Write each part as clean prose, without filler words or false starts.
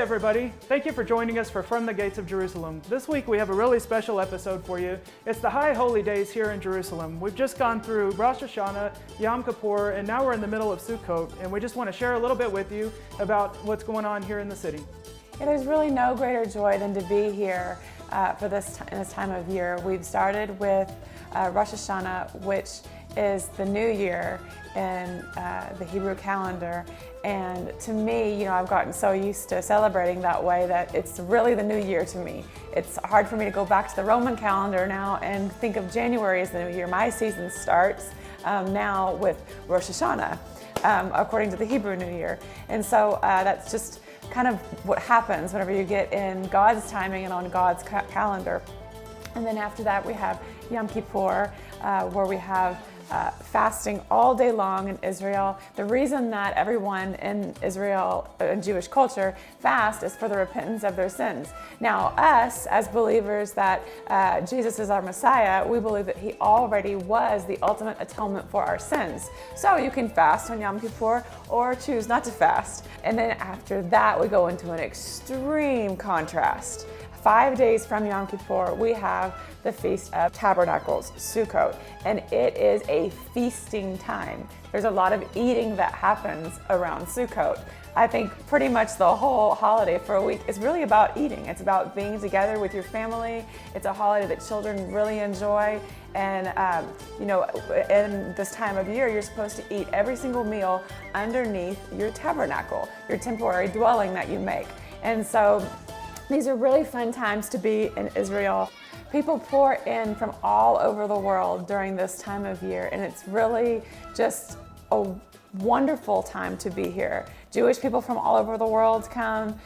everybody. Thank you for joining us for From the Gates of Jerusalem. This week we have a really special episode for you. It's the High Holy Days here in Jerusalem. We've just gone through Rosh Hashanah, Yom Kippur, and now we're in the middle of Sukkot, and we just want to share a little bit with you about what's going on here in the city. Yeah, there's really no greater joy than to be here in this time of year. We've started with Rosh Hashanah, which is the new year in the Hebrew calendar. And to me, I've gotten so used to celebrating that way that it's really the new year to me. It's hard for me to go back to the Roman calendar now and think of January as the new year. My season starts now with Rosh Hashanah, according to the Hebrew New Year. And so that's just kind of what happens whenever you get in God's timing and on God's calendar. And then after that we have Yom Kippur, where we have fasting all day long in Israel. The reason that everyone in Israel, in Jewish culture, fast is for the repentance of their sins. Now, us as believers that Jesus is our Messiah, we believe that He already was the ultimate atonement for our sins. So you can fast on Yom Kippur or choose not to fast. And then after that, we go into an extreme contrast. 5 days from Yom Kippur, we have the Feast of Tabernacles, Sukkot, and it is a feasting time. There's a lot of eating that happens around Sukkot. I think pretty much the whole holiday for a week is really about eating. It's about being together with your family. It's a holiday that children really enjoy. And, in this time of year, you're supposed to eat every single meal underneath your tabernacle, your temporary dwelling that you make. And so these are really fun times to be in Israel. People pour in from all over the world during this time of year, and it's really just a wonderful time to be here. Jewish people from all over the world come,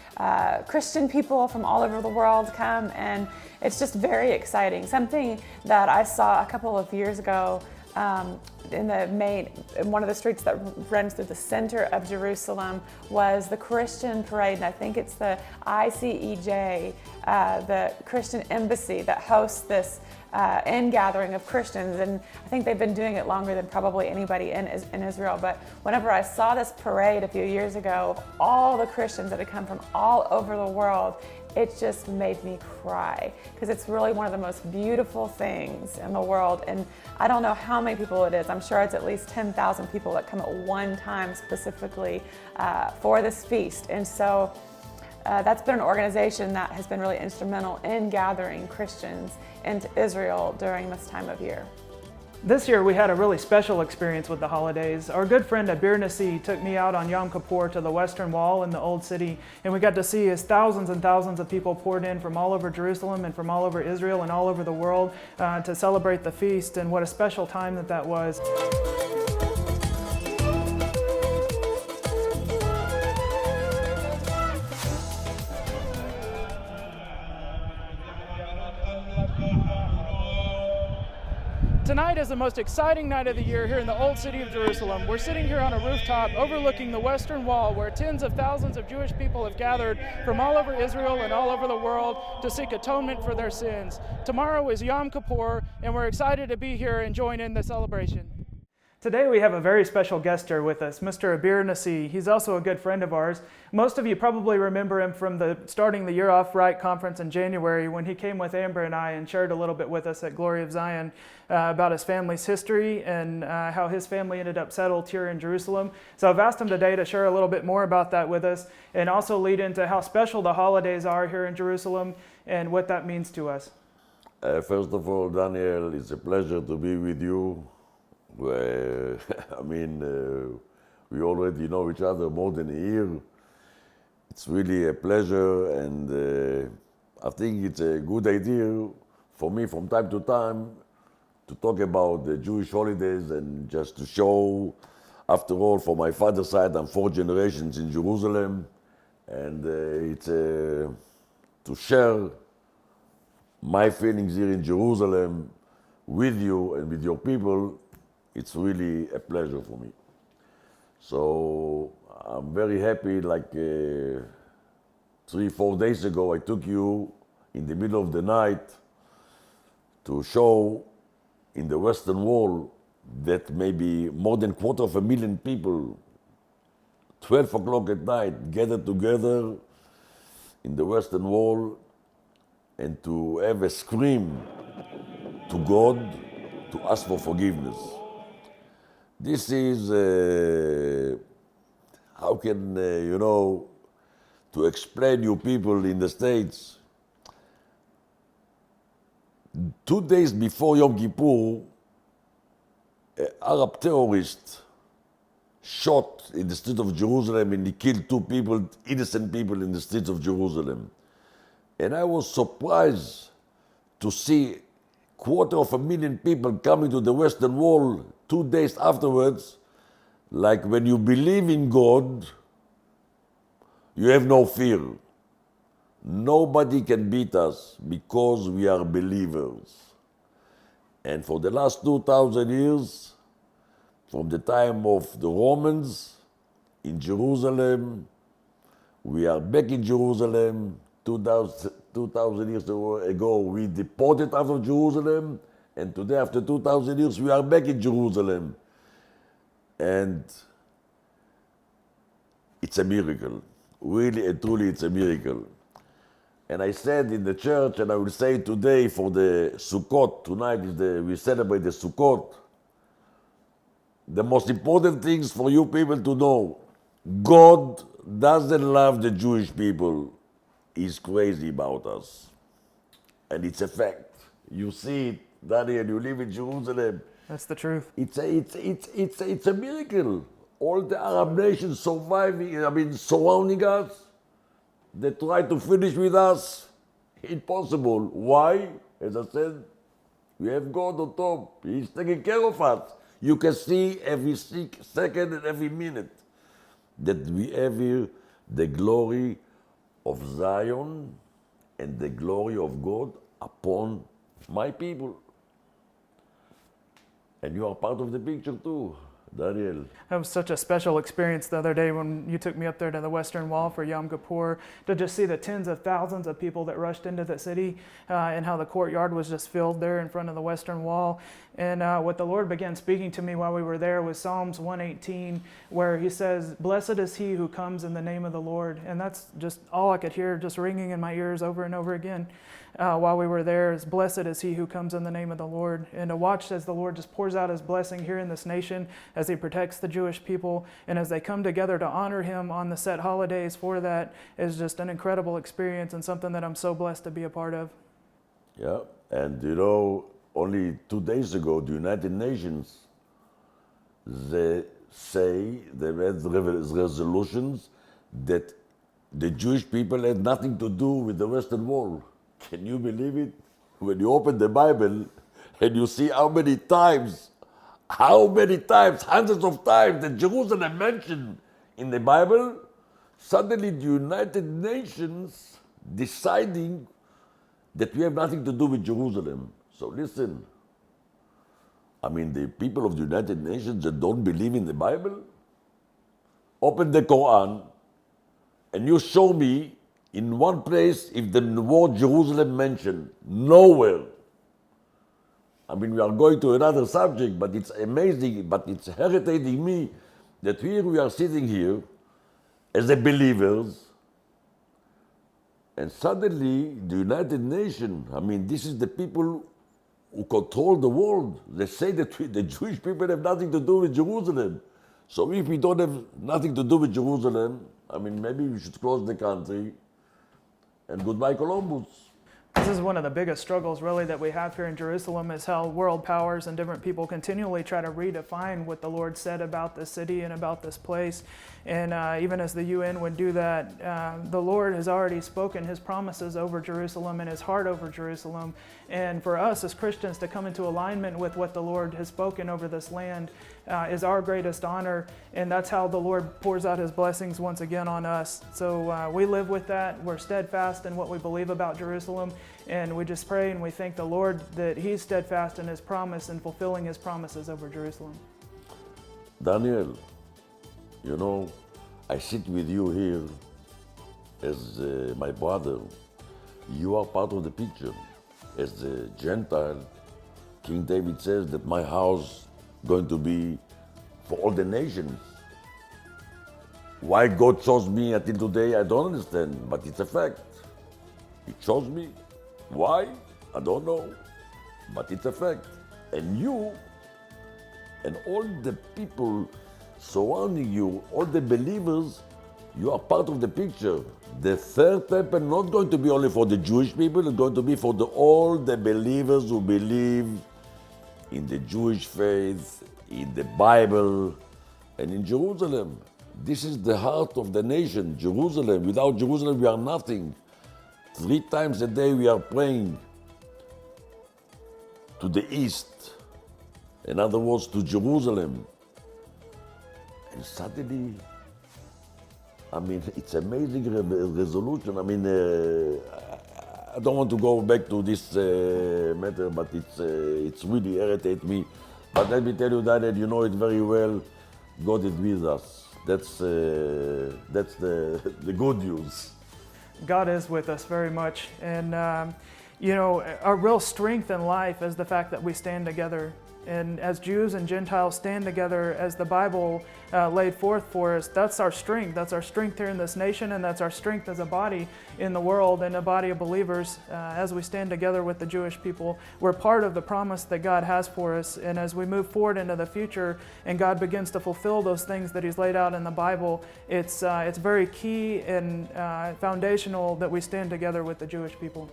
Christian people from all over the world come, and it's just very exciting. Something that I saw a couple of years ago in one of the streets that runs through the center of Jerusalem was the Christian parade, and I think it's the ICEJ, the Christian embassy that hosts this ingathering of Christians, and I think they've been doing it longer than probably anybody in Israel. But whenever I saw this parade a few years ago, all the Christians that had come from all over the world, it just made me cry, because it's really one of the most beautiful things in the world. And I don't know how many people it is. I'm sure it's at least 10,000 people that come at one time specifically for this feast. And so that's been an organization that has been really instrumental in gathering Christians into Israel during this time of year. This year we had a really special experience with the holidays. Our good friend Abir Nasi took me out on Yom Kippur to the Western Wall in the Old City, and we got to see as thousands and thousands of people poured in from all over Jerusalem and from all over Israel and all over the world to celebrate the feast, and what a special time that was. Tonight is the most exciting night of the year here in the Old City of Jerusalem. We're sitting here on a rooftop overlooking the Western Wall, where tens of thousands of Jewish people have gathered from all over Israel and all over the world to seek atonement for their sins. Tomorrow is Yom Kippur, and we're excited to be here and join in the celebration. Today we have a very special guest here with us, Mr. Abir Nasi. He's also a good friend of ours. Most of you probably remember him from starting the Year Off Right conference in January, when he came with Amber and I and shared a little bit with us at Glory of Zion about his family's history and how his family ended up settled here in Jerusalem. So I've asked him today to share a little bit more about that with us, and also lead into how special the holidays are here in Jerusalem and what that means to us. First of all, Daniel, it's a pleasure to be with you. We already know each other more than a year. It's really a pleasure, and I think it's a good idea for me from time to time to talk about the Jewish holidays, and just to show, after all, for my father's side, I'm 4 generations in Jerusalem, and it's to share my feelings here in Jerusalem with you and with your people. It's really a pleasure for me. So I'm very happy, like 3-4 days ago, I took you in the middle of the night to show in the Western Wall that maybe more than 250,000 people, 12 o'clock at night, gathered together in the Western Wall and to have a scream to God to ask for forgiveness. This is, how can, to explain you people in the States, 2 days before Yom Kippur, an Arab terrorist shot in the street of Jerusalem and he killed 2 people, innocent people in the streets of Jerusalem. And I was surprised to see 250,000 people coming to the Western Wall 2 days afterwards. Like when you believe in God, you have no fear. Nobody can beat us because we are believers. And for the last 2,000 years, from the time of the Romans in Jerusalem, we are back in Jerusalem. 2,000 years ago, we deported out of Jerusalem, and today, after 2,000 years, we are back in Jerusalem. And it's a miracle. Really and truly, it's a miracle. And I said in the church, and I will say today for the Sukkot, tonight we celebrate the Sukkot. The most important things for you people to know, God doesn't love the Jewish people. He's crazy about us. And it's a fact. You see it, Daniel, you live in Jerusalem. That's the truth. It's a miracle. All the Arab nations surrounding us, they try to finish with us. Impossible. Why? As I said, we have God on top. He's taking care of us. You can see every second and every minute that we have here the glory of Zion and the glory of God upon my people. And you are part of the picture too, Daniel. That was such a special experience the other day when you took me up there to the Western Wall for Yom Kippur to just see the tens of thousands of people that rushed into the city and how the courtyard was just filled there in front of the Western Wall. And what the Lord began speaking to me while we were there was Psalms 118, where he says, "Blessed is he who comes in the name of the Lord." And that's just all I could hear just ringing in my ears over and over again while we were there is, "Blessed is he who comes in the name of the Lord." And to watch as the Lord just pours out his blessing here in this nation as he protects the Jewish people and as they come together to honor him on the set holidays for that is just an incredible experience and something that I'm so blessed to be a part of. Yeah, and only 2 days ago, the United Nations, they say they had resolutions that the Jewish people had nothing to do with the Western Wall. Can you believe it? When you open the Bible and you see how many times, hundreds of times that Jerusalem mentioned in the Bible, suddenly the United Nations deciding that we have nothing to do with Jerusalem. So listen, the people of the United Nations that don't believe in the Bible, open the Quran and you show me in one place if the word Jerusalem mentioned. Nowhere. We are going to another subject, but it's amazing, but it's irritating me that here we are sitting here as a believers, and suddenly the United Nations, this is the people who control the world. They say that the Jewish people have nothing to do with Jerusalem. So if we don't have nothing to do with Jerusalem, maybe we should close the country and goodbye Columbus. This is one of the biggest struggles really that we have here in Jerusalem is how world powers and different people continually try to redefine what the Lord said about this city and about this place. And even as the UN would do that, the Lord has already spoken his promises over Jerusalem and his heart over Jerusalem. And for us as Christians to come into alignment with what the Lord has spoken over this land is our greatest honor. And that's how the Lord pours out his blessings once again on us. So we live with that. We're steadfast in what we believe about Jerusalem. And we just pray and we thank the Lord that he's steadfast in his promise and fulfilling his promises over Jerusalem. Daniel, I sit with you here as my brother. You are part of the picture. As a Gentile, King David says that my house going to be for all the nations. Why God chose me until today, I don't understand, but it's a fact. It shows me. Why? I don't know. But it's a fact. And you and all the people surrounding you, all the believers, you are part of the picture. The third temple not going to be only for the Jewish people, it's going to be for all the believers who believe in the Jewish faith, in the Bible, and in Jerusalem. This is the heart of the nation, Jerusalem. Without Jerusalem, we are nothing. 3 times a day we are praying to the east, in other words, to Jerusalem. And suddenly, I mean, it's amazing resolution. I mean, I don't want to go back to this matter, but it's really irritates me. But let me tell you that you know it very well. God is with us. That's the good news. God is with us very much. And, you know, our real strength in life is the fact that we stand together. And as Jews and Gentiles stand together as the Bible laid forth for us, that's our strength. That's our strength here in this nation, and that's our strength as a body in the world and a body of believers. As we stand together with the Jewish people, we're part of the promise that God has for us. And as we move forward into the future and God begins to fulfill those things that He's laid out in the Bible, it's very key and foundational that we stand together with the Jewish people.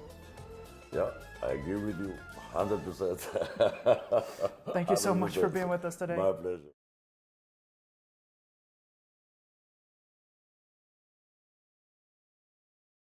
Yeah, I agree with you 100%. Thank you so much for being with us today. My pleasure.